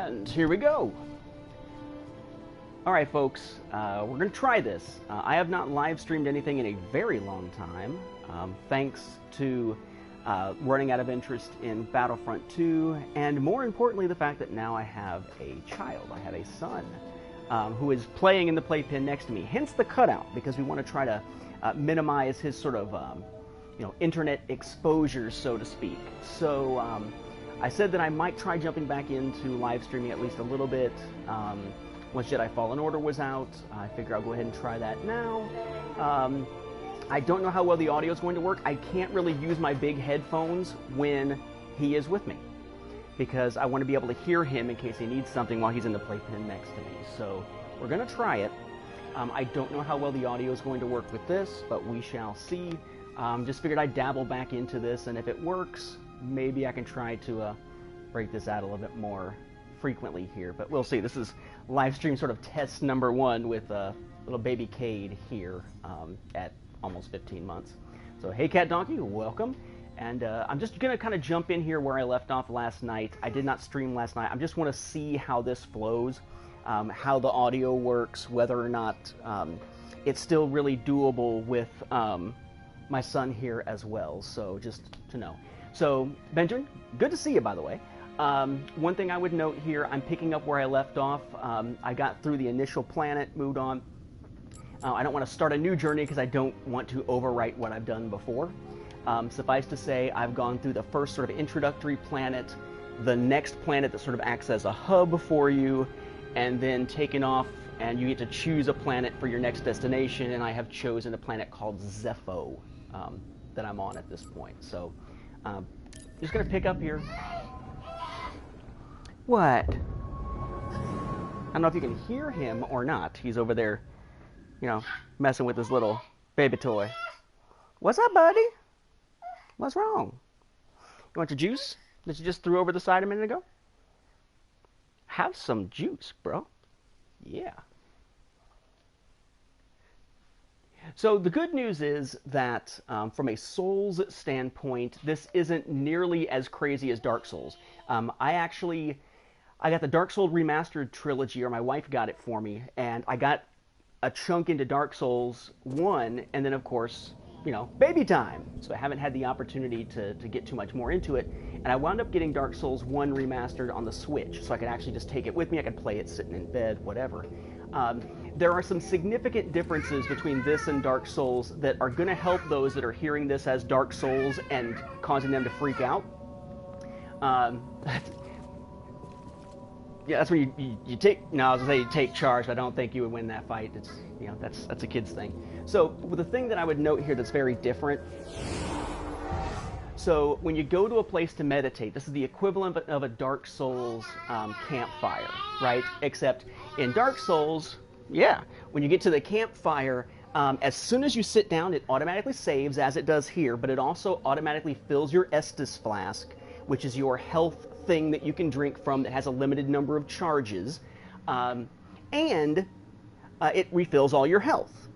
And here we go. Alright folks, we're going to try this. I have not live streamed anything in a very long time, thanks to running out of interest in Battlefront 2, and more importantly the fact that now I have a child. I have a son who is playing in the playpen next to me, hence the cutout, because we want to try to minimize his sort of internet exposure, so to speak. So I said that I might try jumping back into live streaming at least a little bit. Once Jedi Fallen Order was out, I figure I'll go ahead and try that now. I don't know how well the audio is going to work. I can't really use my big headphones when he is with me, because I want to be able to hear him in case he needs something while he's in the playpen next to me. So we're going to try it. I don't know how well the audio is going to work with this, but we shall see. Just figured I'd dabble back into this, and if it works, maybe I can try to break this out a little bit more frequently here, but we'll see. This is live stream sort of test number 1 with little baby Cade here at almost 15 months. So hey Cat Donkey, welcome. And I'm just going to kind of jump in here where I left off last night. I did not stream last night. I just want to see how this flows, how the audio works, whether or not it's still really doable with my son here as well. So just to know. So Benjamin, good to see you, by the way. One thing I would note here, I'm picking up where I left off. I got through the initial planet, moved on. I don't want to start a new journey because I don't want to overwrite what I've done before. Suffice to say, I've gone through the first sort of introductory planet, the next planet that sort of acts as a hub for you, and then taken off, and you get to choose a planet for your next destination, and I have chosen a planet called Zepho that I'm on at this point. So, just going to pick up here. What? I don't know if you can hear him or not. He's over there, messing with his little baby toy. What's up, buddy? What's wrong? You want your juice that you just threw over the side a minute ago? Have some juice, bro. Yeah. So the good news is that from a Souls standpoint, this isn't nearly as crazy as Dark Souls. I got the Dark Souls Remastered trilogy, or my wife got it for me, and I got a chunk into Dark Souls 1, and then of course, baby time. So I haven't had the opportunity to get too much more into it, and I wound up getting Dark Souls 1 Remastered on the Switch, so I could actually just take it with me. I could play it sitting in bed, whatever. There are some significant differences between this and Dark Souls that are going to help those that are hearing this as Dark Souls and causing them to freak out. Yeah, that's when you take. No, I was gonna say you take charge. But I don't think you would win that fight. It's that's a kid's thing. So the thing that I would note here that's very different. So when you go to a place to meditate, this is the equivalent of a Dark Souls campfire, right? Except in Dark Souls, yeah, when you get to the campfire, as soon as you sit down, it automatically saves, as it does here, but it also automatically fills your Estus flask, which is your health thing that you can drink from that has a limited number of charges, and it refills all your health.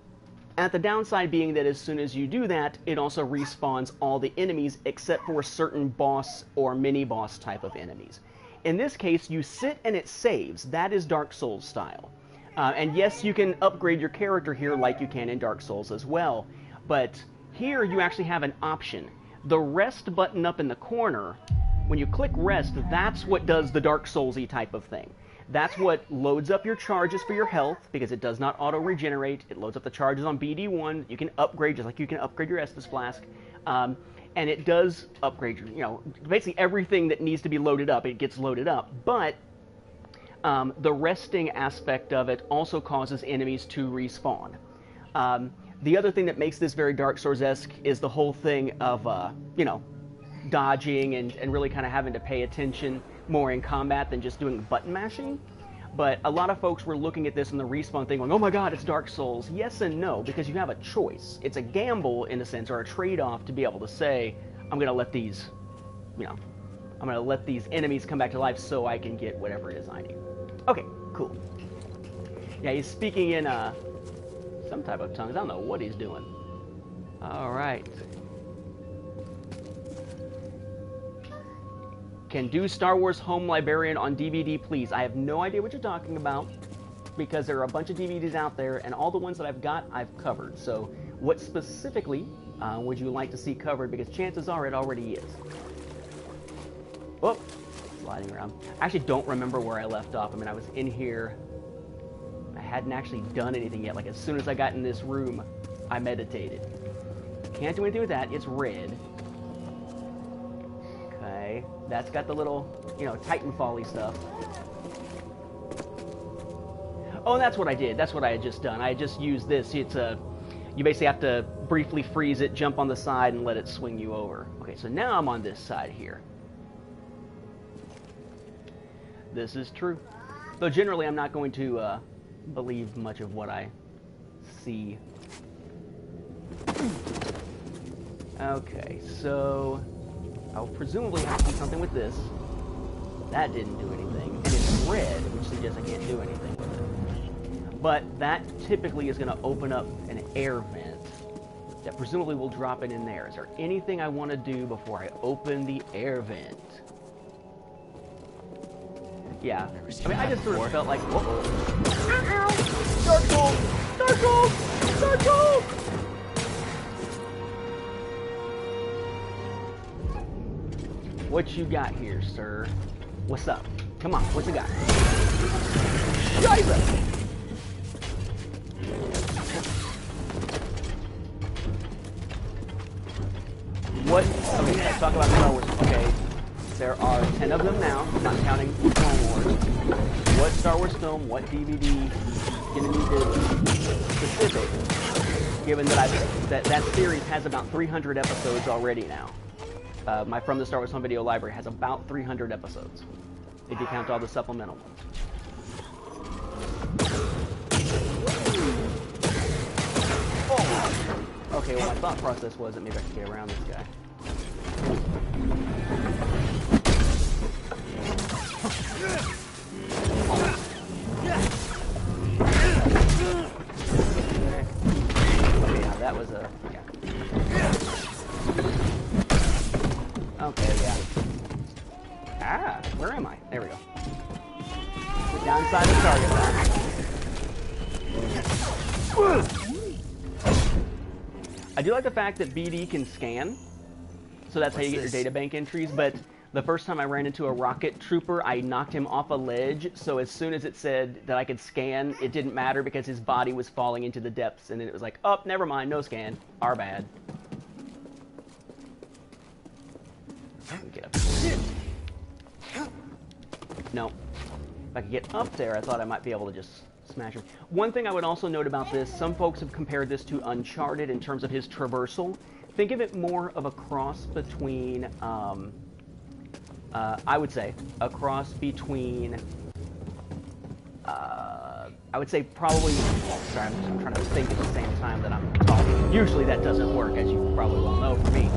At the downside being that as soon as you do that, it also respawns all the enemies except for certain boss or mini-boss type of enemies. In this case, you sit and it saves. That is Dark Souls style. And yes, you can upgrade your character here like you can in Dark Souls as well, but here you actually have an option. The rest button up in the corner, when you click rest, that's what does the Dark Souls-y type of thing. That's what loads up your charges for your health, because it does not auto-regenerate. It loads up the charges on BD1. You can upgrade, just like you can upgrade your Estus Flask. And it does upgrade, basically everything that needs to be loaded up, it gets loaded up. But the resting aspect of it also causes enemies to respawn. The other thing that makes this very Dark Souls-esque is the whole thing of, dodging and really kind of having to pay attention more in combat than just doing button mashing. But a lot of folks were looking at this in the respawn thing going, oh my god, it's Dark Souls. Yes and no, because you have a choice. It's a gamble, in a sense, or a trade-off to be able to say, I'm going to let these, I'm going to let these enemies come back to life so I can get whatever it is I need. Okay, cool. Yeah, he's speaking in some type of tongues. I don't know what he's doing. All right. Can do Star Wars Home Librarian on DVD, please. I have no idea what you're talking about, because there are a bunch of DVDs out there, and all the ones that I've got, I've covered. So what specifically would you like to see covered? Because chances are it already is. Whoop, sliding around. I actually don't remember where I left off. I mean, I was in here. I hadn't actually done anything yet. Like, as soon as I got in this room, I meditated. Can't do anything with that. It's red. Okay, that's got the little, you know, Titanfall-y stuff. Oh, that's what I did. That's what I had just done. I had just used this. It's a, you basically have to briefly freeze it, jump on the side, and let it swing you over. Okay, so now I'm on this side here. This is true. Though generally I'm not going to believe much of what I see. Okay, so I'll presumably have to do something with this. That didn't do anything. And it's red, which suggests I can't do anything with it. But that typically is going to open up an air vent that presumably will drop it in there. Is there anything I want to do before I open the air vent? Yeah. I mean, I just sort of felt like, whoa. Dark Gold! Dark Gold! Dark Gold! What you got here, sir? What's up? Come on, what's you got? Scheiße! What? Okay, let's talk about Star Wars. Okay, there are 10 of them now, not counting Clone Wars. What Star Wars film, what DVD gonna need to specific, given that that series has about 300 episodes already now. My From the Star Wars Home Video Library has about 300 episodes, if you count all the supplemental ones. Oh. Okay, well, my thought process was that maybe I could get around this guy. Okay, now that was a... yeah. Okay, yeah. Ah, where am I? There we go. Get down inside the target now. I do like the fact that BD can scan, so that's how you get your databank entries, but the first time I ran into a rocket trooper, I knocked him off a ledge, so as soon as it said that I could scan, it didn't matter because his body was falling into the depths, and then it was like, oh, never mind, no scan. Our bad. Get up. No. If I could get up there, I thought I might be able to just smash him. One thing I would also note about this, some folks have compared this to Uncharted in terms of his traversal. Think of it more of a cross between, I would say, a cross between, I would say probably, sorry, I'm trying to think at the same time that I'm talking. Usually that doesn't work, as you probably well know for me.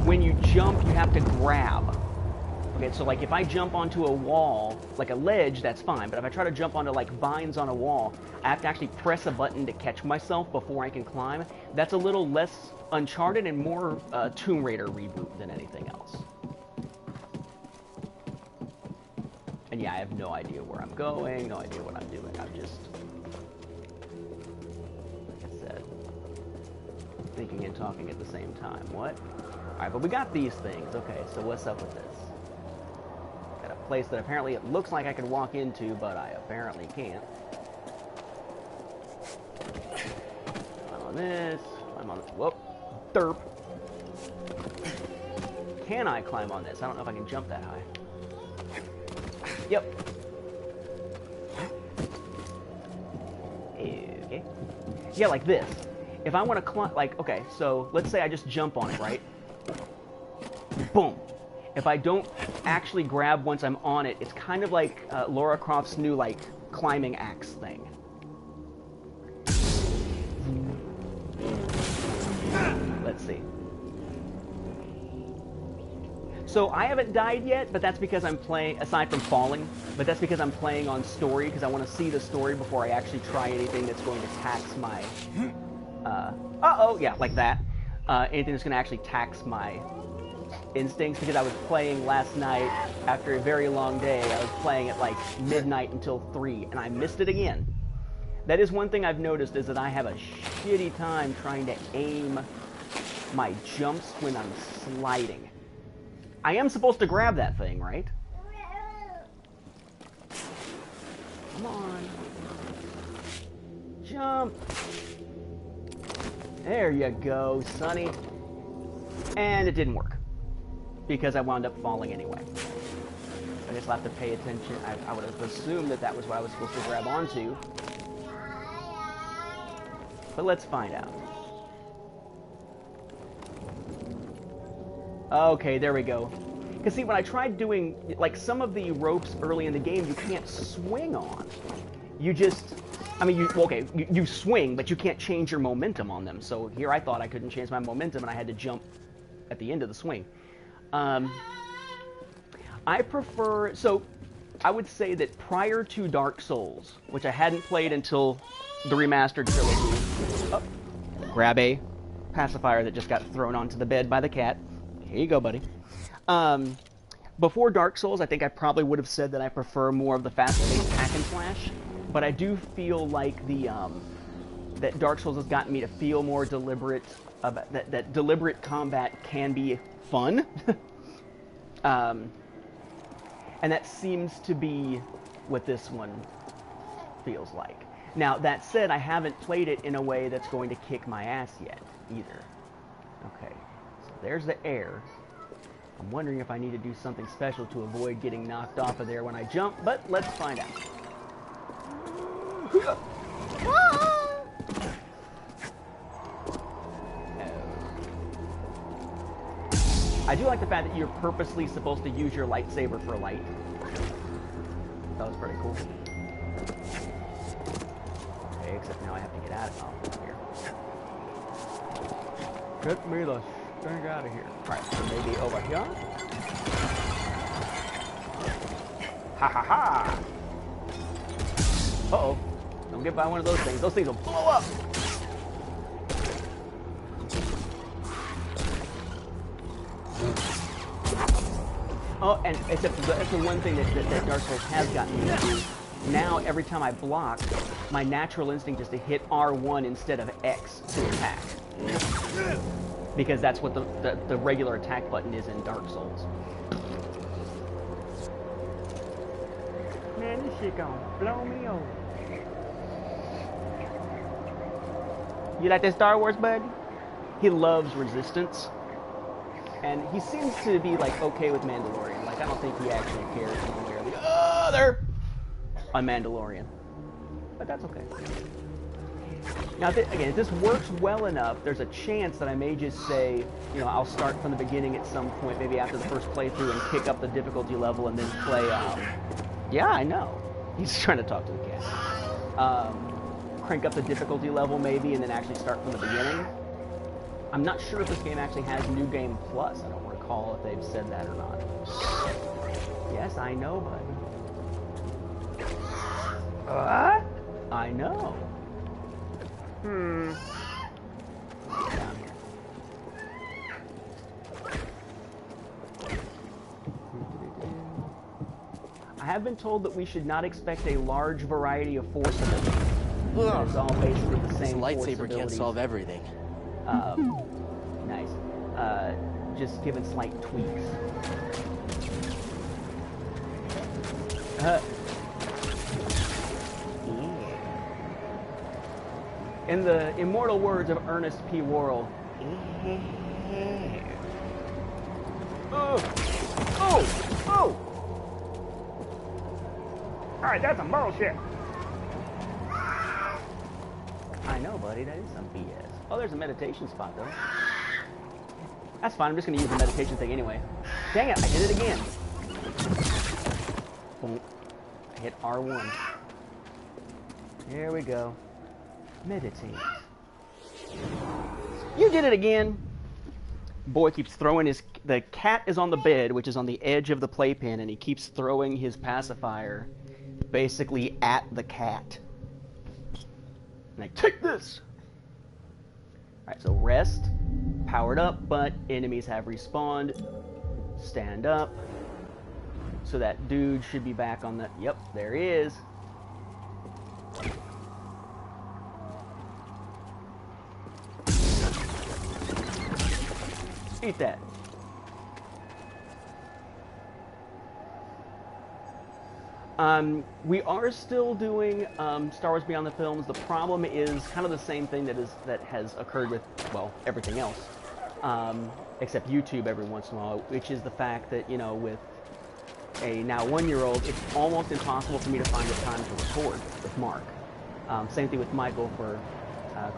When you jump, you have to grab. Okay, so like if I jump onto a wall, like a ledge, that's fine. But if I try to jump onto like vines on a wall, I have to actually press a button to catch myself before I can climb. That's a little less Uncharted and more Tomb Raider reboot than anything else. And yeah, I have no idea where I'm going, no idea what I'm doing. I'm just, like I said, thinking and talking at the same time. What? Alright, but we got these things. Okay, so what's up with this? Got a place that apparently it looks like I could walk into, but I apparently can't. Climb on this, climb on this. Whoop. Derp. Can I climb on this? I don't know if I can jump that high. Yep. Okay. Yeah, like this. If I want to climb, like, okay, so let's say I just jump on it, right? Boom. If I don't actually grab once I'm on it, it's kind of like Lara Croft's new, like, climbing axe thing. Let's see. So I haven't died yet, but that's because I'm playing, aside from falling, but that's because I'm playing on story, because I want to see the story before I actually try anything that's going to tax my, yeah, like that. Anything that's going to actually tax my instincts because I was playing last night after a very long day. I was playing at like midnight until 3, and I missed it again. That is one thing I've noticed, is that I have a shitty time trying to aim my jumps when I'm sliding. I am supposed to grab that thing, right? Come on. Jump. There you go, Sonny. And it didn't work, because I wound up falling anyway. I just have to pay attention. I would have assumed that that was what I was supposed to grab onto. But let's find out. Okay, there we go. Because see, when I tried doing, like, some of the ropes early in the game, you can't swing on. You just, I mean, you swing, but you can't change your momentum on them. So here I thought I couldn't change my momentum, and I had to jump at the end of the swing. I prefer, so I would say that prior to Dark Souls, which I hadn't played until the remastered trilogy, grab a pacifier that just got thrown onto the bed by the cat. Here you go, buddy. Before Dark Souls, I think I probably would have said that I prefer more of the fast-paced hack and slash, but I do feel like that Dark Souls has gotten me to feel more deliberate, that deliberate combat can be fun. And that seems to be what this one feels like. Now, that said, I haven't played it in a way that's going to kick my ass yet, either. Okay, so there's the air. I'm wondering if I need to do something special to avoid getting knocked off of there when I jump, but let's find out. I do like the fact that you're purposely supposed to use your lightsaber for light. That was pretty cool. Okay, except now I have to get out of here. Get me the stink out of here. Alright, so maybe over here. Ha ha ha! Uh-oh. Don't get by one of those things. Those things will blow up! Oh, and except that's the one thing that Dark Souls has gotten me to do. Now, every time I block, my natural instinct is to hit R1 instead of X to attack. Because that's what the regular attack button is in Dark Souls. Man, this shit gonna blow me over. You like that Star Wars, bud? He loves Resistance. And he seems to be, like, okay with Mandalorian. Like, I don't think he actually cares one way or the other on Mandalorian. But that's okay. Now, again, if this works well enough, there's a chance that I may just say, you know, I'll start from the beginning at some point, maybe after the first playthrough, and kick up the difficulty level and then play, yeah, I know. He's trying to talk to the cat. Crank up the difficulty level, maybe, and then actually start from the beginning. I'm not sure if this game actually has New Game Plus. I don't recall if they've said that or not. Yes, I know, buddy. What? I know. Down here. I have been told that we should not expect a large variety of force abilities. It's all basically the same force abilities. Lightsaber can't solve everything. Nice. Just given slight tweaks. Yeah. In the immortal words of Ernest P. Worrell. Oh! Alright, that's some bullshit. I know, buddy, that is some BS. Oh, there's a meditation spot, though. That's fine, I'm just going to use the meditation thing anyway. Dang it, I did it again. Boom. I hit R1. Here we go. Meditate. You did it again! Boy keeps throwing the cat is on the bed, which is on the edge of the playpen, and he keeps throwing his pacifier basically at the cat. Like, take this! Alright, so rest, powered up, but enemies have respawned. Stand up. So that dude should be back on the... Yep, there he is. Eat that. We are still doing Star Wars Beyond the Films. The problem is kind of the same thing that has occurred with, well, everything else, except YouTube every once in a while, which is the fact that, you know, with a now 1-year-old, it's almost impossible for me to find the time to record with Mark. Same thing with Michael for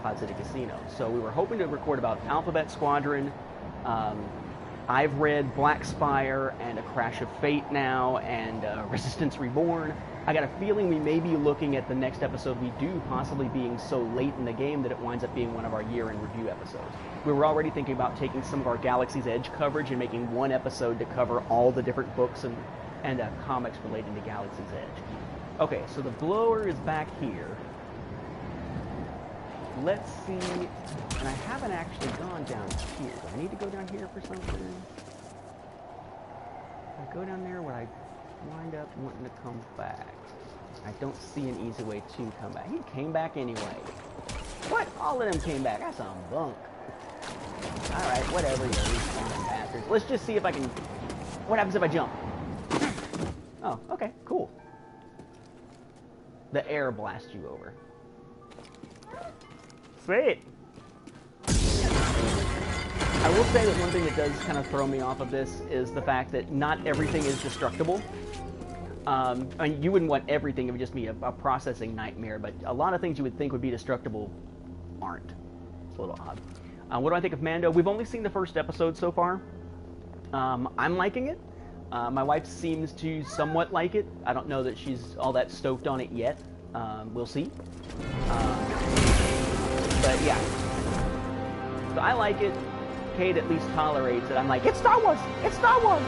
Cloud City Casino. So we were hoping to record about Alphabet Squadron. I've read Black Spire and A Crash of Fate now, and Resistance Reborn. I got a feeling we may be looking at the next episode we do possibly being so late in the game that it winds up being one of our year-end review episodes. We were already thinking about taking some of our Galaxy's Edge coverage and making one episode to cover all the different books and comics relating to Galaxy's Edge. Okay, so the blower is back here. Let's see, and I haven't actually gone down here. Do I need to go down here for something? If I go down there, would I wind up wanting to come back? I don't see an easy way to come back. He came back anyway. What? All of them came back. That's some bunk. Alright, whatever, you respawning bastards. Let's just see if I can... What happens if I jump? Oh, okay, cool. The air blasts you over. Sweet. I will say that one thing that does kind of throw me off of this is the fact that not everything is destructible. I mean, you wouldn't want everything, it would just be a processing nightmare, but a lot of things you would think would be destructible aren't. It's a little odd. What do I think of Mando? We've only seen the first episode so far. I'm liking it. My wife seems to somewhat like it. I don't know that she's all that stoked on it yet. We'll see. But yeah, so I like it. Kate at least tolerates it. I'm like, it's Star Wars! It's Star Wars!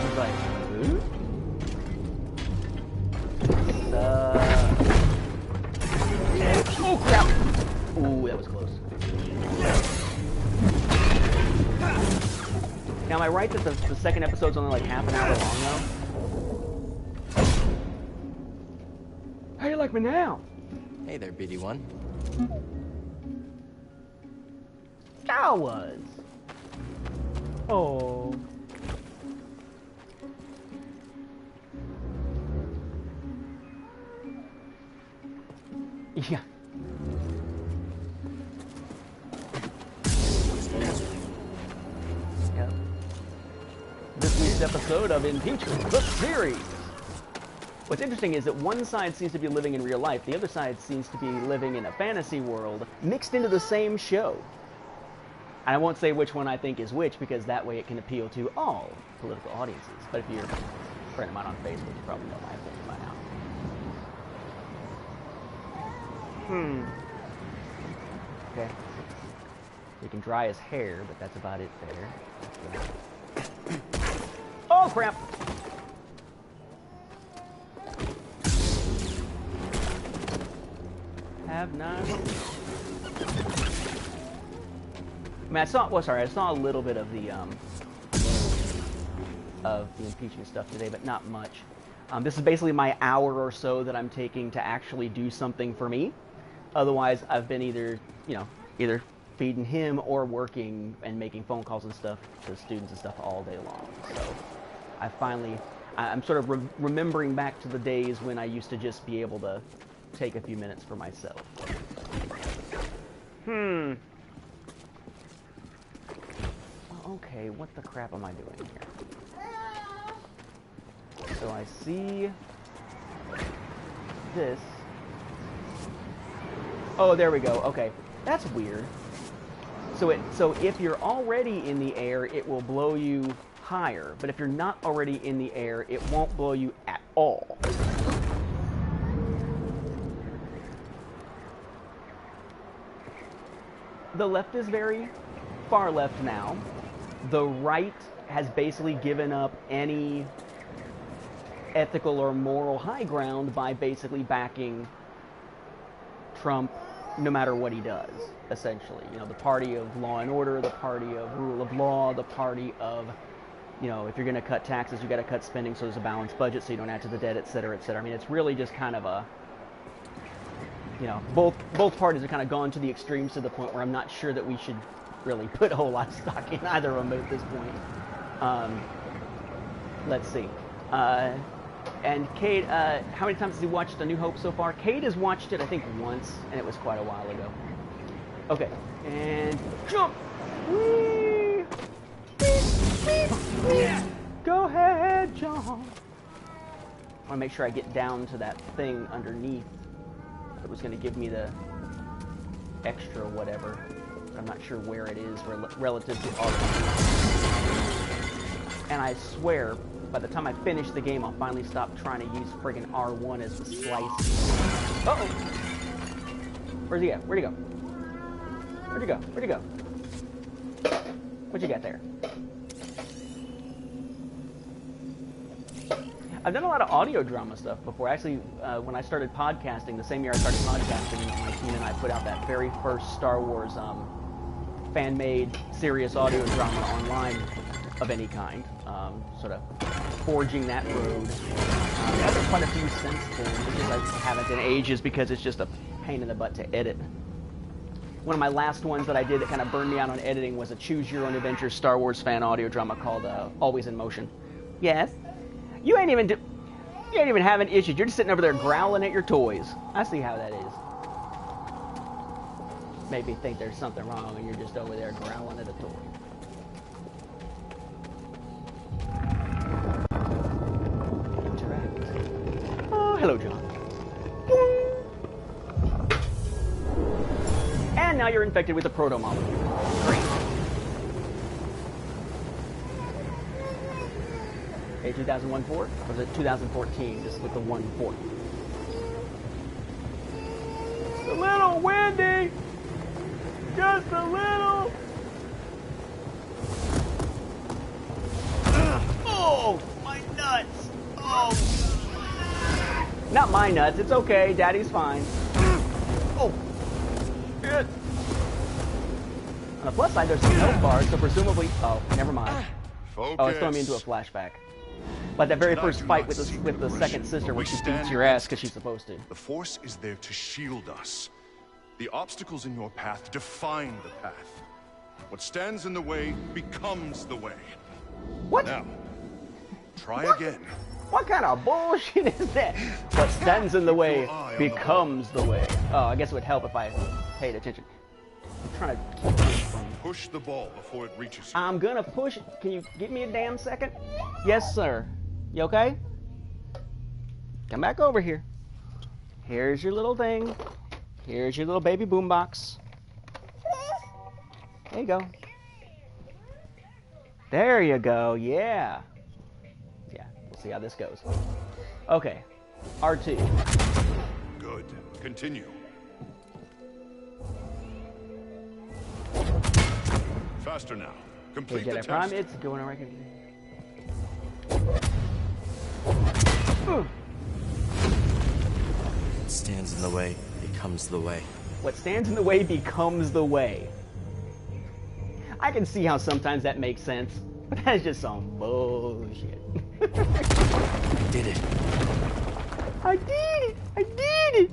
He's like, who? Oh crap! Ooh, that was close. Now, am I right that the second episode's only like half an hour long though? How do you like me now? Hey there, BD1. Star Wars. Oh. Yeah. Yep. This week's episode of Impeachment, the series. What's interesting is that one side seems to be living in real life, the other side seems to be living in a fantasy world mixed into the same show. And I won't say which one I think is which, because that way it can appeal to all political audiences. But if you're a friend of mine on Facebook, you probably know my opinion by now. Okay. We can dry his hair, but that's about it there. Oh, crap! Have not. I mean, I saw a little bit of the impeachment stuff today, but not much. This is basically my hour or so that I'm taking to actually do something for me. Otherwise, I've been either feeding him or working and making phone calls and stuff to students and stuff all day long. So I'm sort of remembering back to the days when I used to just be able to take a few minutes for myself. Okay, what the crap am I doing here? So I see this. Oh, there we go. Okay, that's weird. So if you're already in the air, it will blow you higher. But if you're not already in the air, it won't blow you at all. The left is very far left now. The right has basically given up any ethical or moral high ground by basically backing Trump no matter what he does, essentially. You know, the party of law and order, the party of rule of law, the party of, you know, if you're going to cut taxes, you got to cut spending so there's a balanced budget so you don't add to the debt, et cetera, et cetera. I mean, it's really just kind of a, you know, both parties have kind of gone to the extremes to the point where I'm not sure that we should really put a whole lot of stock in either of them at this point. Let's see. And Cade, how many times has he watched A New Hope so far? Cade has watched it, I think, once, and it was quite a while ago. Okay, and jump! Whee! Go ahead, jump! I want to make sure I get down to that thing underneath that was going to give me the extra whatever. I'm not sure where it is relative to all of them. And I swear, by the time I finish the game, I'll finally stop trying to use friggin' R1 as the slice. Uh-oh! Where's he at? Where'd he go? Where'd he go? Where'd he go? What you got there? I've done a lot of audio drama stuff before. Actually, when I started podcasting, the same year I started podcasting, my team and I put out that very first Star Wars fan-made serious audio drama online of any kind. Sort of forging that road. I've done quite a few since then. It's just I haven't in ages because it's just a pain in the butt to edit. One of my last ones that I did that kind of burned me out on editing was a Choose Your Own Adventure Star Wars fan audio drama called Always in Motion. Yes? You ain't even having issues. You're just sitting over there growling at your toys. I see how that is. Made me think there's something wrong and you're just over there growling at a toy. Oh, hello, John. And now you're infected with the proto-molecule. Great. Okay, 2001-4? Or was it 2014, just with the 1-4? Just a little windy! Just a little! Oh, my nuts! Oh! Not my nuts, it's okay, Daddy's fine. Oh! Shit! On the plus side, there's some health bars, so presumably... Oh, never mind. Focus. Oh, it's throwing me into a flashback. Like that very first fight with the second sister where she beats your ass because she's supposed to. The Force is there to shield us. The obstacles in your path define the path. What stands in the way becomes the way. What? Now, try again. What kind of bullshit is that? What stands in the way becomes the way. Oh, I guess it would help if I paid attention. I'm trying to keep this from... Push the ball before it reaches you. I'm gonna push it. Can you give me a damn second? Yes, sir. You okay? Come back over here. Here's your little thing. Here's your little baby boombox. There you go. There you go. Yeah. Yeah, we'll see how this goes. Okay. R2. Good. Continue. Faster now. Complete the Jedi test. Prime, it's going on record. What stands in the way becomes the way. What stands in the way becomes the way. I can see how sometimes that makes sense, but that's just some bullshit. I did it. I did it! I did it!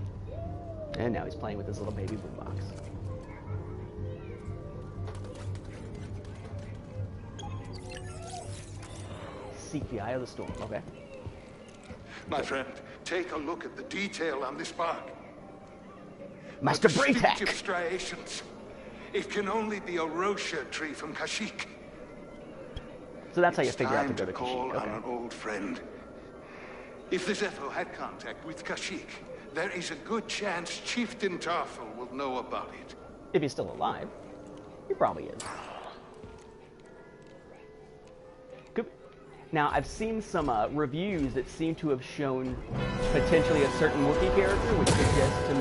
And now he's playing with his little baby boombox. Seek the eye of the storm. Okay. My friend, take a look at the detail on this bark. Master The Braytac! distinctive striations. It can only be a Rocha tree from Kashyyyk. So that's how you It's figure out to time go to call Kashyyyk. on an Okay. old friend. If the Zepho had contact with Kashyyyk, there is a good chance Chieftain Tarful will know about it. If he's still alive. He probably is. Now, I've seen some reviews that seem to have shown potentially a certain Wookiee character, which suggests to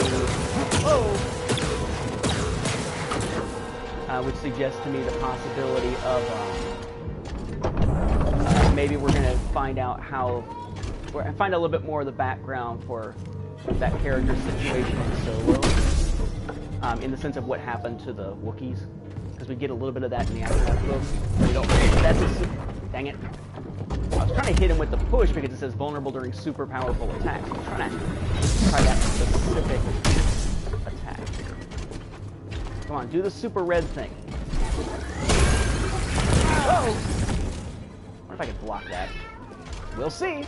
me the possibility of maybe we're going to find out find a little bit more of the background for that character's situation in Solo. in the sense of what happened to the Wookiees, because we get a little bit of that in the aftermath book. We don't. That's a, dang it! I was trying to hit him with the push because it says vulnerable during super powerful attacks. I'm trying to try that specific attack here. Come on, do the super red thing. Whoa! What if I can block that? We'll see.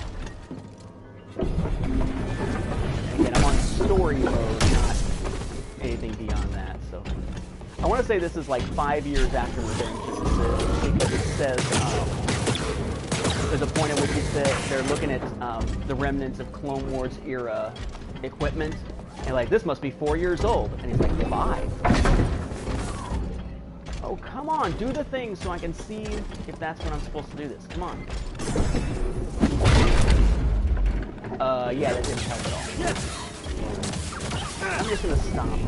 Again, I'm on story mode, not anything beyond that. So, I want to say this is like 5 years after Revenge of the Sith, because it says there's a point at which it said they're looking at the remnants of Clone Wars era equipment, and like, this must be 4 years old, and he's like, 5. Oh, come on, do the thing so I can see if that's when I'm supposed to do this. Come on. Yeah, that didn't help at all. I'm just gonna stomp.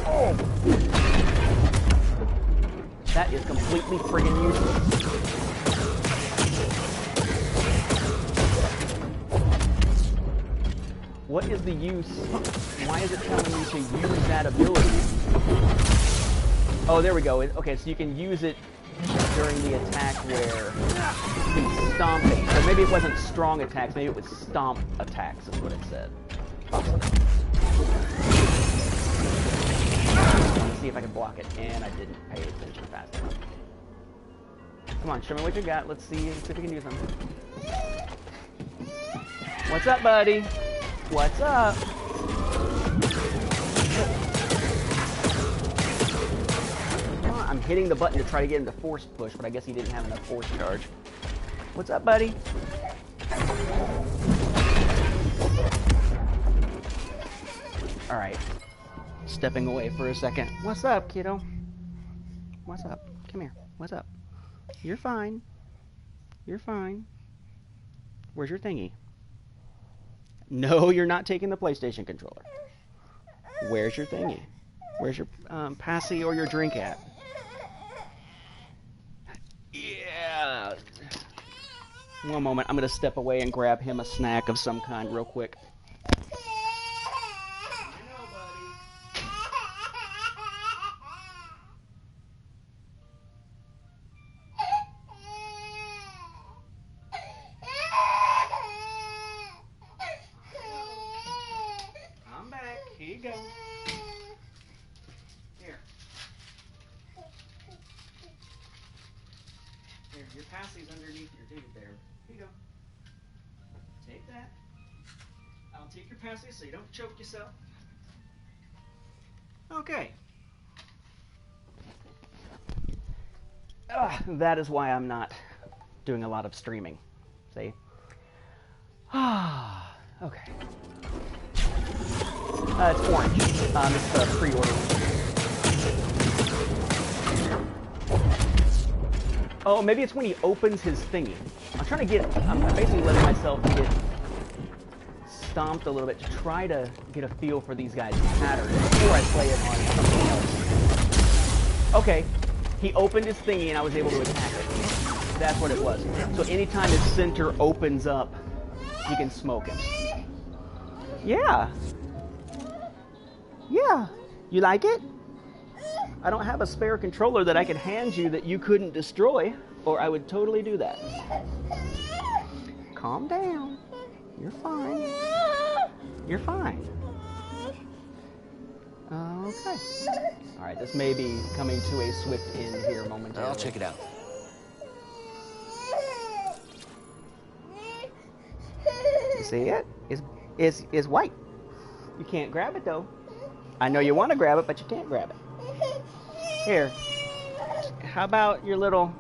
Oh! That is completely friggin' useless. What is the use? Why is it telling me to use that ability? Oh, there we go. Okay, so you can use it during the attack where he's stomping. So maybe it wasn't strong attacks, maybe it was stomp attacks is what it said. Awesome. Let's see if I can block it, and I didn't pay attention fast enough. Come on, show me what you got. Let's see if we can use them. What's up, buddy? What's up? I'm hitting the button to try to get him to force push, but I guess he didn't have enough force charge. What's up, buddy? Alright. Stepping away for a second. What's up, kiddo? What's up? Come here. What's up? You're fine. You're fine. Where's your thingy? No, you're not taking the PlayStation controller. Where's your thingy? Where's your passy or your drink at? Yeah. One moment, I'm gonna step away and grab him a snack of some kind real quick. I'm back. Here you go. Here. Here, your passy's underneath your dude there. Here you go. Take that. I'll take your passy so you don't choke yourself. Okay. That is why I'm not doing a lot of streaming. See? Okay. It's orange. It's the pre-order. Oh, maybe it's when he opens his thingy. I'm basically letting myself get stomped a little bit to try to get a feel for these guys' patterns before I play it on something else. Okay, he opened his thingy and I was able to attack it. That's what it was. So anytime his center opens up, you can smoke him. Yeah. Yeah. You like it? I don't have a spare controller that I could hand you that you couldn't destroy, or I would totally do that. Calm down. You're fine. You're fine. Okay. Alright, this may be coming to a swift end here momentarily. I'll check it out. You see it? It's white. You can't grab it though. I know you want to grab it, but you can't grab it. Here. How about your little...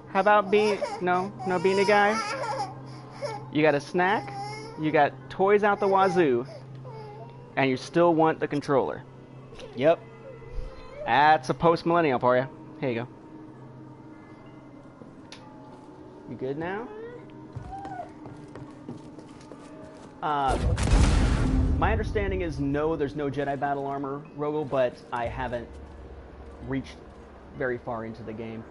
How about no beanie guy? You got a snack, you got toys out the wazoo, and you still want the controller. Yep. That's a post-millennial for you. Here you go. You good now? My understanding is no, there's no Jedi battle armor, Rogel, but I haven't reached very far into the game.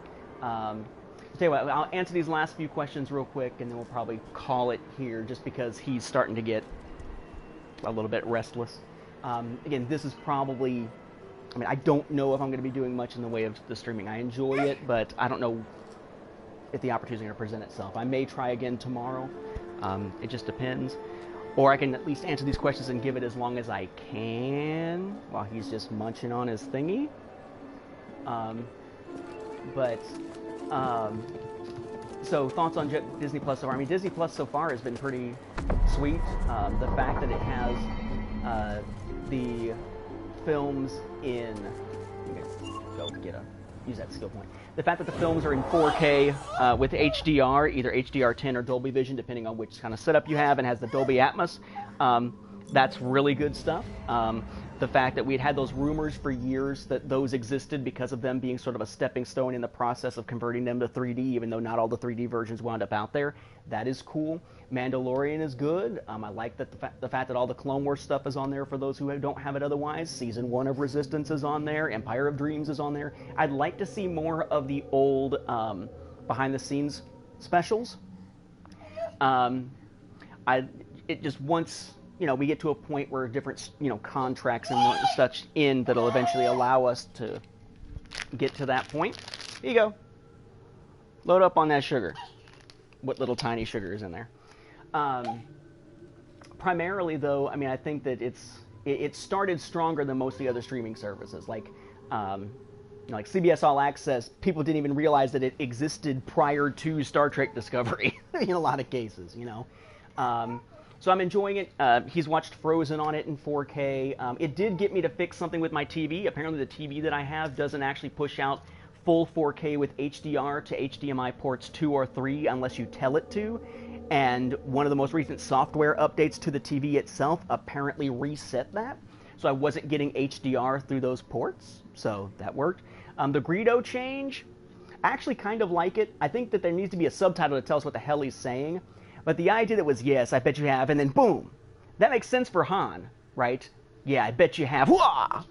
Tell you what, I'll answer these last few questions real quick, and then we'll probably call it here, just because he's starting to get a little bit restless. Again, this is probably, I mean, I don't know if I'm going to be doing much in the way of the streaming. I enjoy it, but I don't know if the opportunity is going to present itself. I may try again tomorrow. It just depends. Or I can at least answer these questions and give it as long as I can while he's just munching on his thingy. So thoughts on Disney Plus so far? I mean, Disney Plus so far has been pretty sweet. The fact that it has the films in... use that skill point. The fact that the films are in 4K with HDR, either HDR10 or Dolby Vision, depending on which kind of setup you have, and has the Dolby Atmos, that's really good stuff. The fact that we had those rumors for years that those existed because of them being sort of a stepping stone in the process of converting them to 3D, even though not all the 3D versions wound up out there. That is cool. Mandalorian is good. I like that the fact that all the Clone Wars stuff is on there for those who don't have it otherwise. Season 1 of Resistance is on there. Empire of Dreams is on there. I'd like to see more of the old behind-the-scenes specials. It just once... we get to a point where different, contracts and such in that'll eventually allow us to get to that point. Here you go. Load up on that sugar. What little tiny sugar is in there. Primarily, though, I mean, I think that it started stronger than most of the other streaming services. Like CBS All Access, people didn't even realize that it existed prior to Star Trek Discovery in a lot of cases, So I'm enjoying it. He's watched Frozen on it in 4K. It did get me to fix something with my TV. Apparently the TV that I have doesn't actually push out full 4K with HDR to HDMI ports 2 or 3 unless you tell it to. And one of the most recent software updates to the TV itself apparently reset that. So I wasn't getting HDR through those ports. So that worked. The Greedo change, I actually kind of like it. I think that there needs to be a subtitle to tell us what the hell he's saying. But the idea that was, yes, I bet you have, and then boom. That makes sense for Han, right? Yeah, I bet you have. Wah!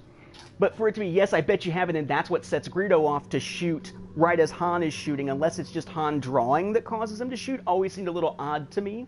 But for it to be, yes, I bet you have, and then that's what sets Greedo off to shoot right as Han is shooting, unless it's just Han drawing that causes him to shoot, always seemed a little odd to me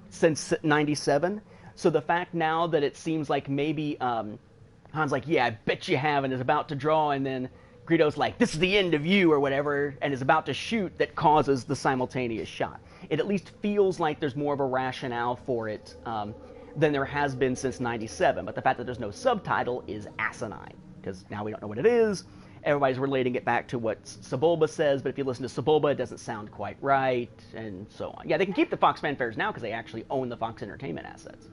since 97. So the fact now that it seems like maybe Han's like, yeah, I bet you have, and is about to draw, and then Greedo's like, this is the end of you, or whatever, and is about to shoot, that causes the simultaneous shot. It at least feels like there's more of a rationale for it than there has been since 97. But the fact that there's no subtitle is asinine, because now we don't know what it is. Everybody's relating it back to what Sebulba says, but if you listen to Sebulba, it doesn't sound quite right, and so on. Yeah, they can keep the Fox fanfares now because they actually own the Fox Entertainment assets.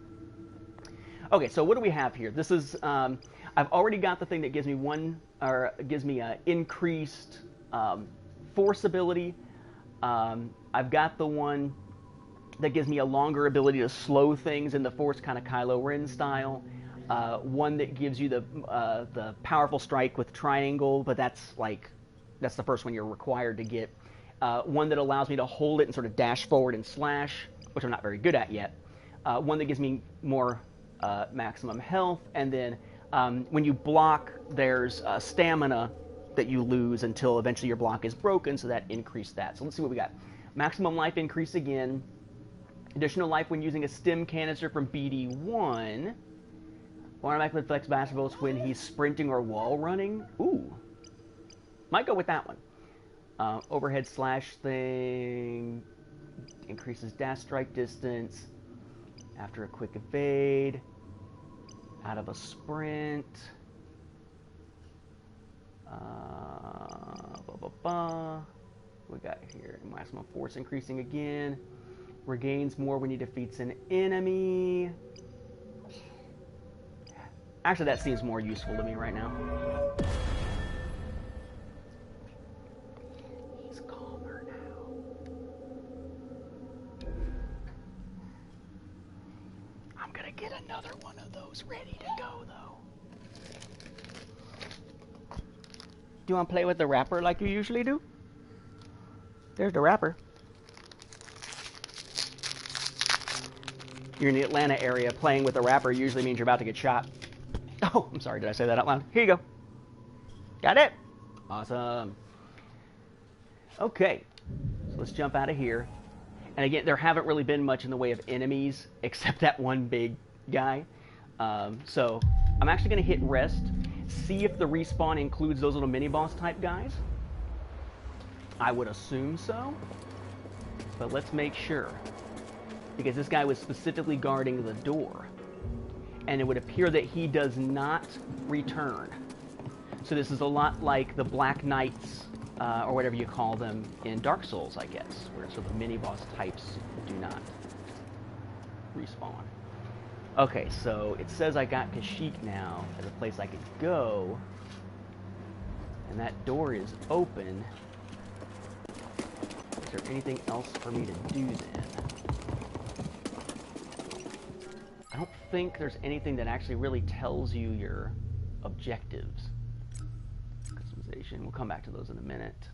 Okay, so what do we have here? This is, I've already got the thing that gives me increased force ability. I've got the one that gives me a longer ability to slow things in the Force, kind of Kylo Ren style. One that gives you the powerful strike with triangle, but that's the first one you're required to get. One that allows me to hold it and sort of dash forward and slash, which I'm not very good at yet. One that gives me more maximum health, and then when you block, there's stamina that you lose until eventually your block is broken, so that increased that. So let's see what we got. Maximum life increase again. Additional life when using a stim canister from BD1. Automatically flex basketballs when he's sprinting or wall running. Ooh. Might go with that one. Overhead slash thing. Increases dash strike distance. After a quick evade. Out of a sprint. We got here maximum force increasing again. Regains more when he defeats an enemy. Actually, that seems more useful to me right now. He's calmer now. I'm gonna get another one of those ready to go, though. Do you want to play with the wrapper like you usually do? There's the wrapper. You're in the Atlanta area, playing with a wrapper usually means you're about to get shot. Oh, I'm sorry, did I say that out loud? Here you go. Got it? Awesome. Okay, so let's jump out of here. And again, there haven't really been much in the way of enemies, except that one big guy. So I'm actually going to hit rest, see if the respawn includes those little mini-boss type guys. I would assume so, but let's make sure. Because this guy was specifically guarding the door. And it would appear that he does not return. So this is a lot like the Black Knights, or whatever you call them, in Dark Souls, I guess, where so the mini-boss types do not respawn. Okay, so it says I got Kashyyyk now as a place I could go. And that door is open. Is there anything else for me to do then? I don't think there's anything that actually really tells you your objectives. Customization, we'll come back to those in a minute.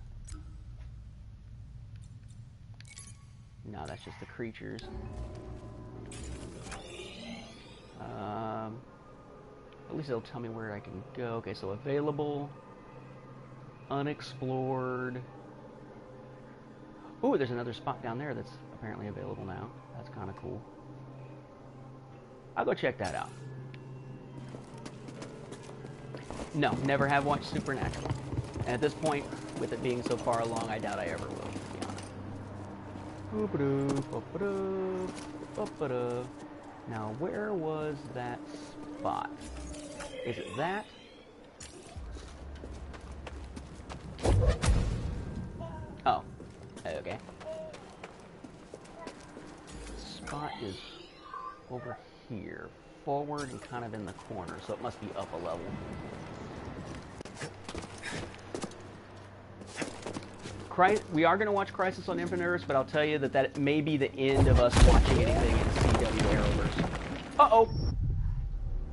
No, that's just the creatures. At least it'll tell me where I can go. Okay, so available, unexplored. Ooh, there's another spot down there that's apparently available now. That's kind of cool. I'll go check that out. No, never have watched Supernatural. And at this point, with it being so far along, I doubt I ever will, to be honest. Now, where was that spot? Is it that? Oh, okay. Spot is over here, forward and kind of in the corner, so it must be up a level. We are going to watch Crisis on Infinite Earths, but I'll tell you that may be the end of us watching anything in CW Arrowverse. Uh-oh!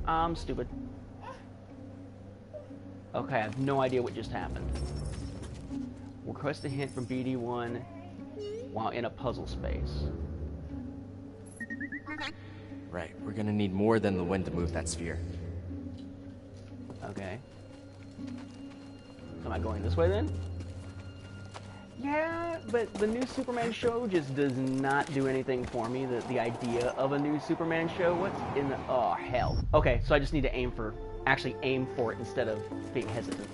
I'm stupid. Okay, I have no idea what just happened. Request a hint from BD1 while in a puzzle space. Right, we're gonna need more than the wind to move that sphere. Okay. Am I going this way then? Yeah, but the new Superman show just does not do anything for me. The idea of a new Superman show, what's in the... Oh, hell. Okay, so I just need to actually aim for it instead of being hesitant.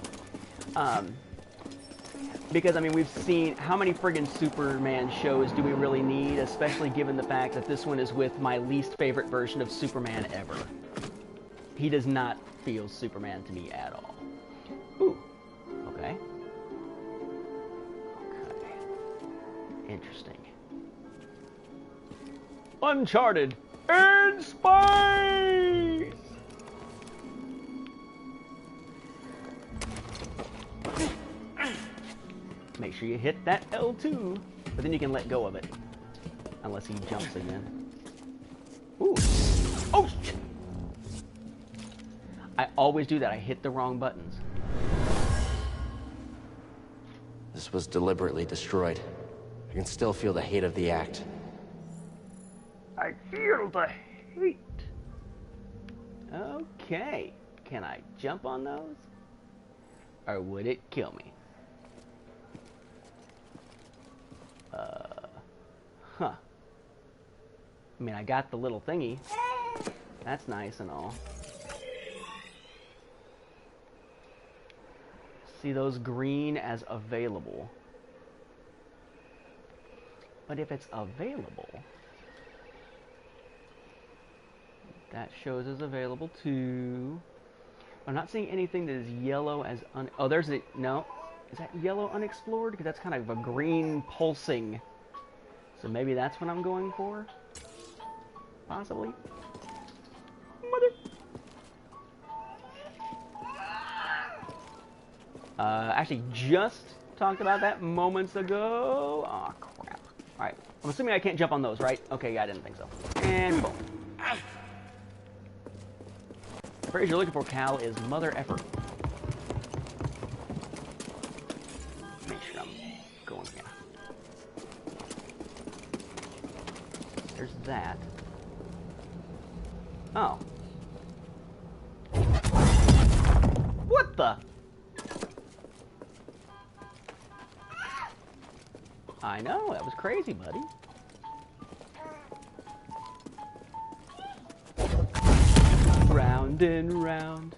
Because, I mean, we've seen... How many friggin' Superman shows do we really need? Especially given the fact that this one is with my least favorite version of Superman ever. He does not feel Superman to me at all. Ooh. Okay. Interesting. Uncharted in space! Make sure you hit that L2, but then you can let go of it. Unless he jumps again. Ooh. Oh, shit! I always do that. I hit the wrong buttons. This was deliberately destroyed. I can still feel the hate of the act. I feel the hate. Okay. Can I jump on those? Or would it kill me? Huh. I mean, I got the little thingy. That's nice and all. See those green as available. But if it's available, that shows as available too. I'm not seeing anything that is yellow as oh, there's a, no. Is that yellow unexplored? Because that's kind of a green pulsing. So maybe that's what I'm going for? Possibly. Mother. Actually just talked about that moments ago. Aw, crap. Alright, I'm assuming I can't jump on those, right? Okay, yeah, I didn't think so. And boom. The phrase you're looking for, Cal, is mother effer. Make sure I'm going here. There's that. Oh. What the? I know, that was crazy, buddy. round and round.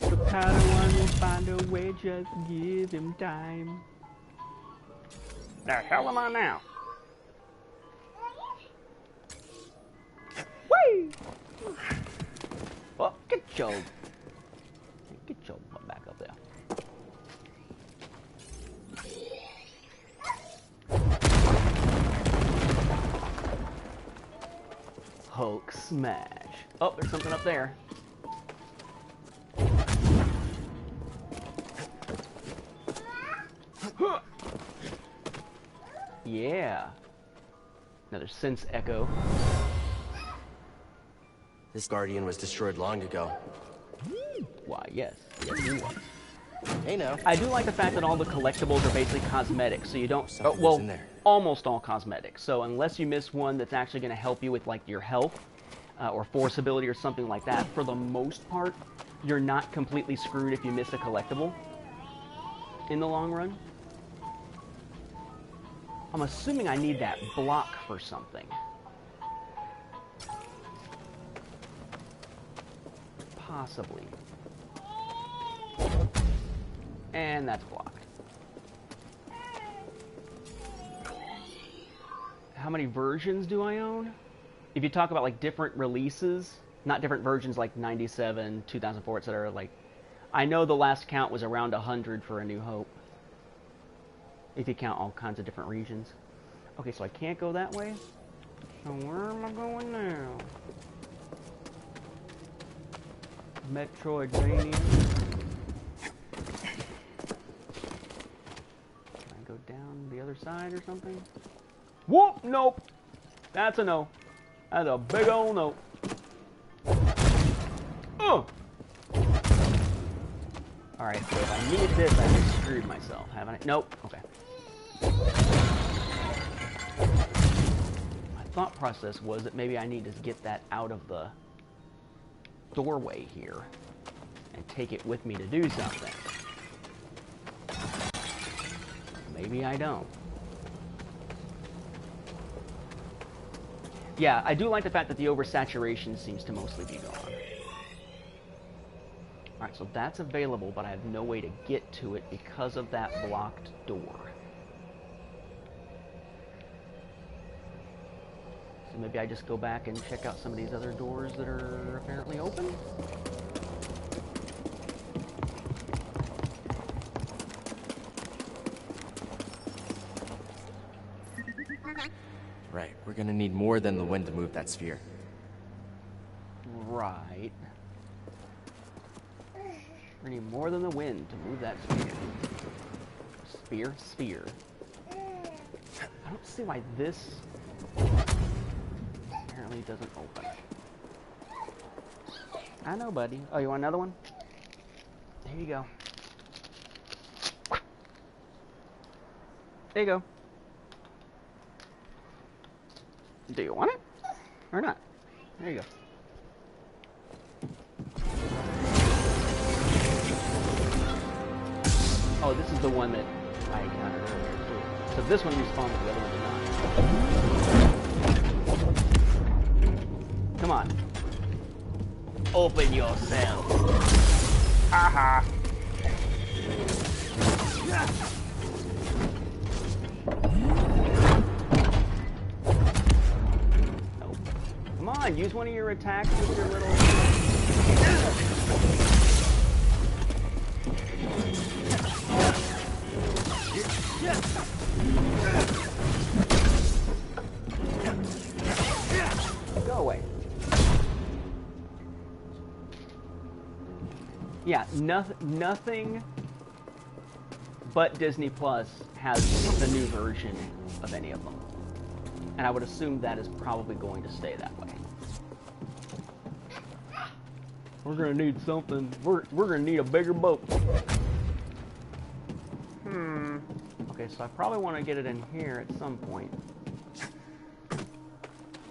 The Padawan will find a way, just give him time. The hell am I now? Whee! Well, get your butt back up there. Hulk smash. Oh, there's something up there. Yeah. Another sense echo. This Guardian was destroyed long ago. Why, yes. Yes, it was. Hey, now. I do like the fact that all the collectibles are basically cosmetic, so you don't... Something was in there. Almost all cosmetic. So unless you miss one that's actually going to help you with, like, your health or force ability or something like that, for the most part, you're not completely screwed if you miss a collectible in the long run. I'm assuming I need that block for something. Possibly. And that's blocked. How many versions do I own? If you talk about like different releases, not different versions like 97, 2004, etc. Like, I know the last count was around 100 for A New Hope. If you count all kinds of different regions. Okay, so I can't go that way. So where am I going now? Metroidvania. Can I go down the other side or something? Whoop! Nope. That's a no. That's a big old no. Oh. All right. So if I need this, I just screwed myself, haven't I? Nope. Okay. My thought process was that maybe I need to get that out of the doorway here and take it with me to do something. Maybe I don't. Yeah, I do like the fact that the oversaturation seems to mostly be gone. Alright, so that's available, but I have no way to get to it because of that blocked door. So maybe I just go back and check out some of these other doors that are apparently open? Right, we're gonna need more than the wind to move that sphere. Right. We need more than the wind to move that sphere. Sphere. I don't see why this apparently doesn't open. I know, buddy. Oh, you want another one? There you go. There you go. Do you want it? Or not? There you go. Oh, this is the one that I encountered earlier, too. So this one respawned, the other one did not. Come on. Open yourself. Aha. Nope. Come on, use one of your attacks with your little... Go away. Yeah, nothing but Disney Plus has the new version of any of them. And I would assume that is probably going to stay that way. We're gonna need something. We're gonna need a bigger boat. Okay, so I probably want to get it in here at some point.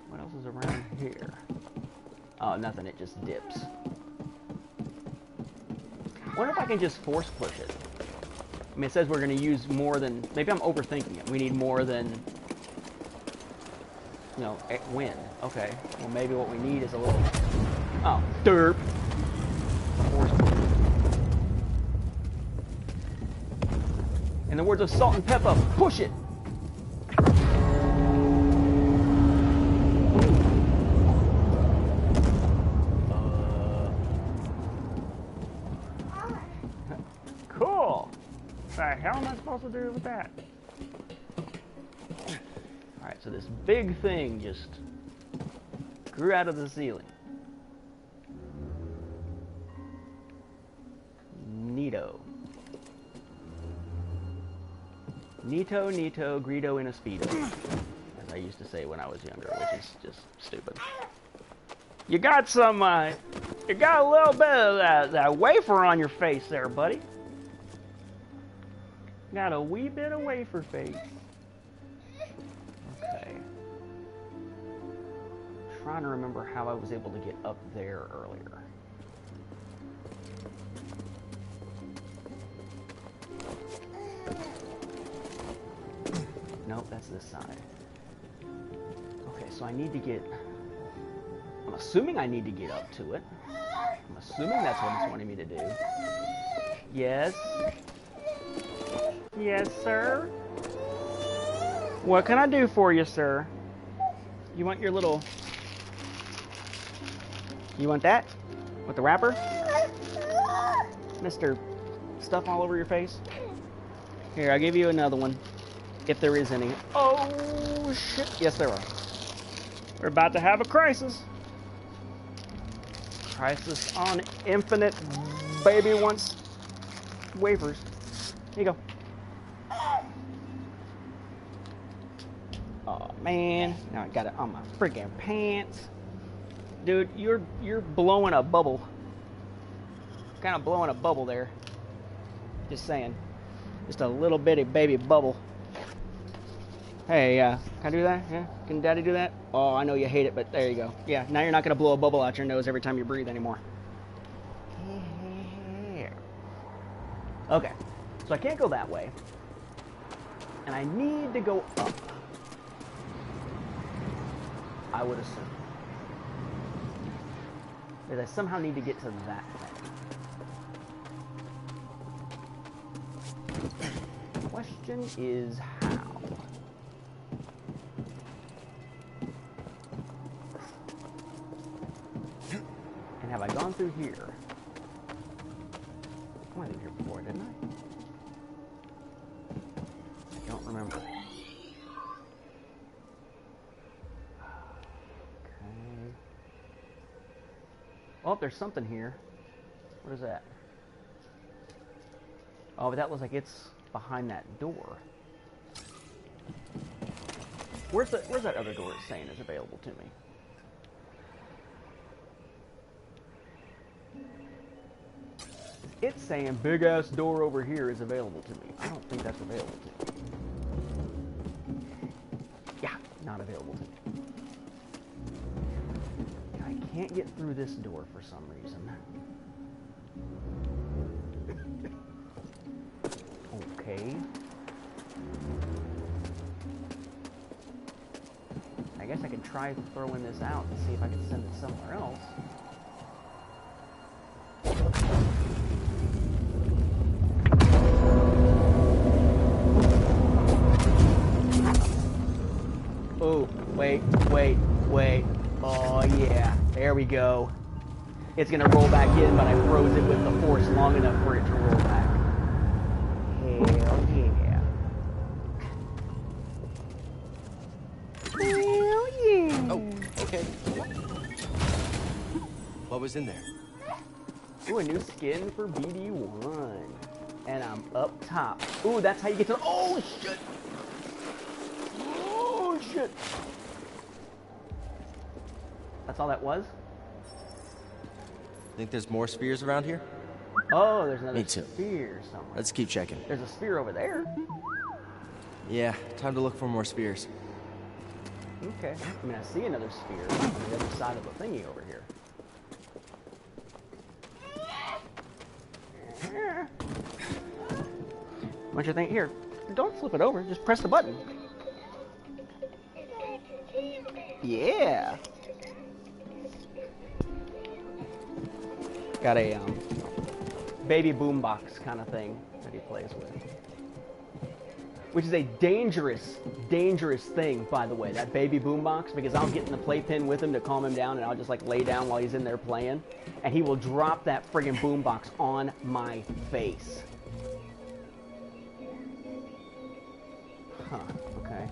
What else is around here? Oh, nothing. It just dips. I wonder if I can just force push it. I mean, it says we're going to use more than... Maybe I'm overthinking it. We need more than... You know, wind. Okay. Well, maybe what we need is a little Oh, derp. In the words of Salt and Pepper, push it. Cool. What the hell am I supposed to do with that? Alright, so this big thing just grew out of the ceiling. Neato. Neato, neato, greedo in a speedo. As I used to say when I was younger, which is just stupid. You got some, you got a little bit of that wafer on your face there, buddy. Got a wee bit of wafer face. Okay. Trying to remember how I was able to get up there earlier. Nope, that's this side. Okay, so I need to get... I'm assuming I need to get up to it. I'm assuming that's what it's wanting me to do. Yes. Yes, sir? What can I do for you, sir? You want your little... You want that? With the wrapper? Mr. Stuff all over your face? Here, I'll give you another one. If there is any. Oh, shit. Yes, there are. We're about to have a crisis. Crisis on infinite baby wants wafers. Here you go. Oh, man. Now I got it on my freaking pants. Dude, you're blowing a bubble. Kind of blowing a bubble there. Just saying. Just a little bitty baby bubble. Hey, can I do that? Yeah? Can Daddy do that? Oh, I know you hate it, but there you go. Yeah, now you're not going to blow a bubble out your nose every time you breathe anymore. Okay, so I can't go that way. And I need to go up. I would assume. Because I somehow need to get to that thing. The question is how? And have I gone through here? I went through here before, didn't I? I don't remember. Okay. Oh, there's something here. What is that? Oh, but that looks like it's behind that door. Where's that other door it's saying is available to me? It's saying big ass door over here is available to me. I don't think that's available to me. Yeah, not available to me. I can't get through this door for some reason. Okay. I guess I can try throwing this out and see if I can send it somewhere else. Oh, wait. Oh, yeah. There we go. It's going to roll back in, but I froze it with the force long enough for it to roll back. Hell yeah. Hell yeah. Oh, okay. What was in there? Ooh, a new skin for BD1. And I'm up top. Ooh, that's how you get to the... Oh, shit! Oh, shit! That's all that was? Think there's more spheres around here? Oh, there's another Me too. sphere somewhere. Let's keep checking. There's a sphere over there. Yeah, time to look for more spheres. Okay. I mean, I see another sphere on the other side of the thingy over here. What you think? Here, don't flip it over. Just press the button. Yeah. Got a baby boombox kind of thing that he plays with. Which is a dangerous, dangerous thing, by the way, that baby boombox, because I'll get in the playpen with him to calm him down, and I'll just like lay down while he's in there playing, and he will drop that friggin' boombox on my face. Huh, okay.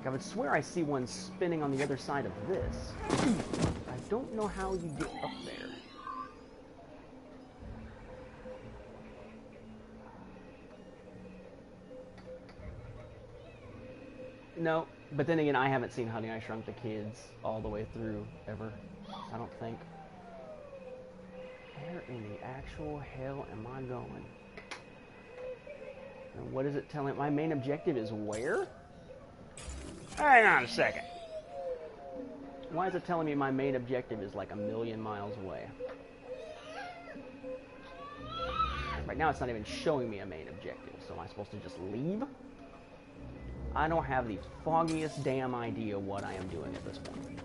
I would swear I see one spinning on the other side of this. I don't know how you get up there. No, but then again, I haven't seen Honey, I Shrunk the Kids all the way through, ever. I don't think. Where in the actual hell am I going? And what is it telling? My main objective is where? Hang on a second. Why is it telling me my main objective is like 1,000,000 miles away? Right now, it's not even showing me a main objective, so am I supposed to just leave? I don't have the foggiest damn idea what I am doing at this point.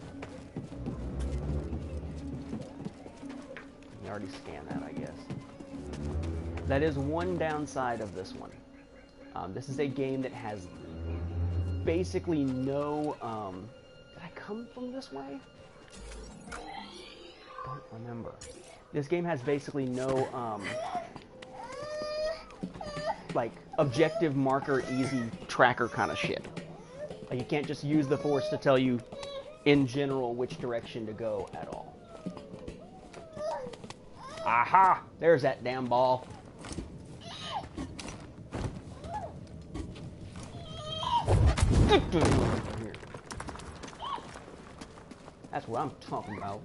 You already scanned that, I guess. That is one downside of this one. This is a game that has basically no... did I come from this way? Don't remember. This game has basically no... like objective marker easy tracker kind of shit. Like you can't just use the Force to tell you in general which direction to go at all. Aha! There's that damn ball. That's what I'm talking about.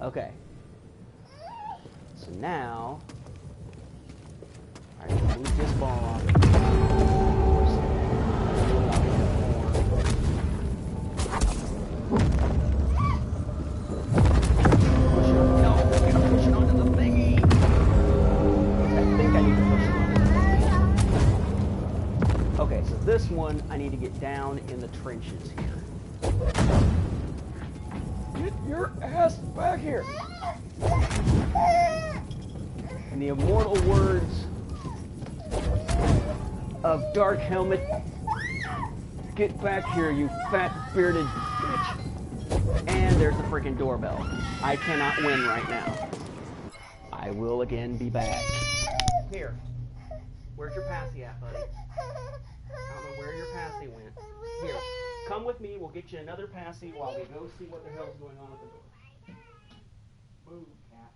Okay. So now, I can move this ball off. Push it onto the thingy. I think I need to push it onto the thingy. Okay, so this one, I need to get down in the trenches here. Get your ass back here. In the immortal words of Dark Helmet, get back here, you fat bearded bitch. And there's the freaking doorbell. I cannot win right now. I will again be back. Here. Where's your passy at, buddy? I don't know where your passy went. Here. Come with me, we'll get you another passy while we go see what the hell's going on at the door. Move, cat.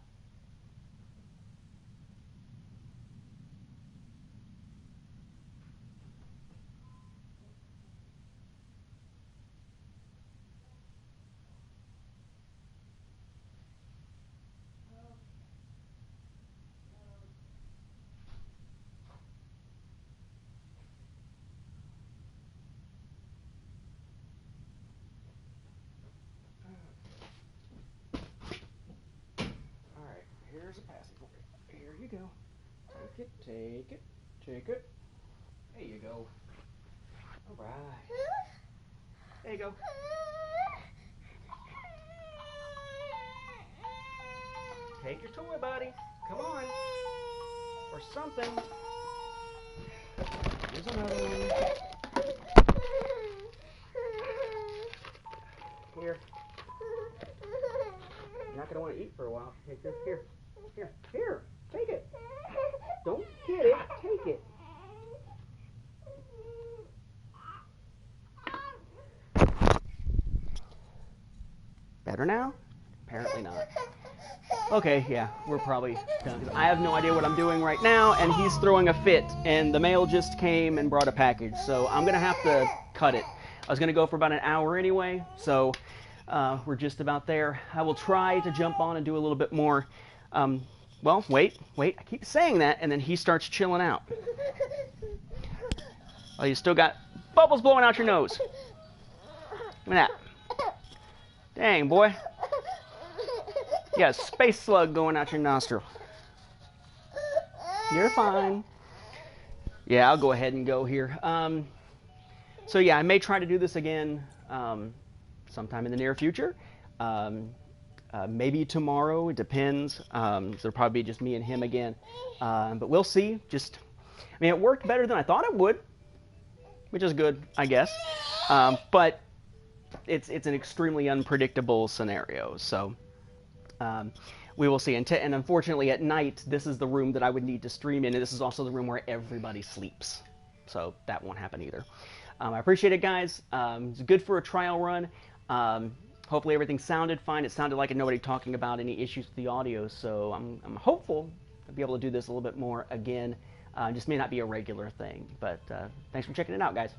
Here's a passy for you. Here you go. Take it, take it, take it. There you go. All right. There you go. Take your toy, buddy. Come on. Or something. Here's another one. Here. You're not going to want to eat for a while. Take this. Here. Here. Here. Take it. Don't get it. Take it. Better now? Apparently not. Okay, yeah, we're probably done. I have no idea what I'm doing right now, and he's throwing a fit, and the mail just came and brought a package, so I'm going to have to cut it. I was going to go for about an hour anyway, so we're just about there. I will try to jump on and do a little bit more. Well, wait, I keep saying that, and then he starts chilling out. Oh, you still got bubbles blowing out your nose. Look at that. Dang, boy. You got a space slug going out your nostril. You're fine. Yeah, I'll go ahead and go here. So yeah, I may try to do this again sometime in the near future. Maybe tomorrow, it depends. So it'll probably be just me and him again. But we'll see. I mean, it worked better than I thought it would, which is good, I guess. But it's an extremely unpredictable scenario. So we will see. And unfortunately, at night, this is the room that I would need to stream in, and this is also the room where everybody sleeps. So that won't happen either. I appreciate it, guys. It's good for a trial run. Hopefully everything sounded fine. It sounded like nobody talking about any issues with the audio, so I'm hopeful I'll be able to do this a little bit more again. Just may not be a regular thing, but thanks for checking it out, guys.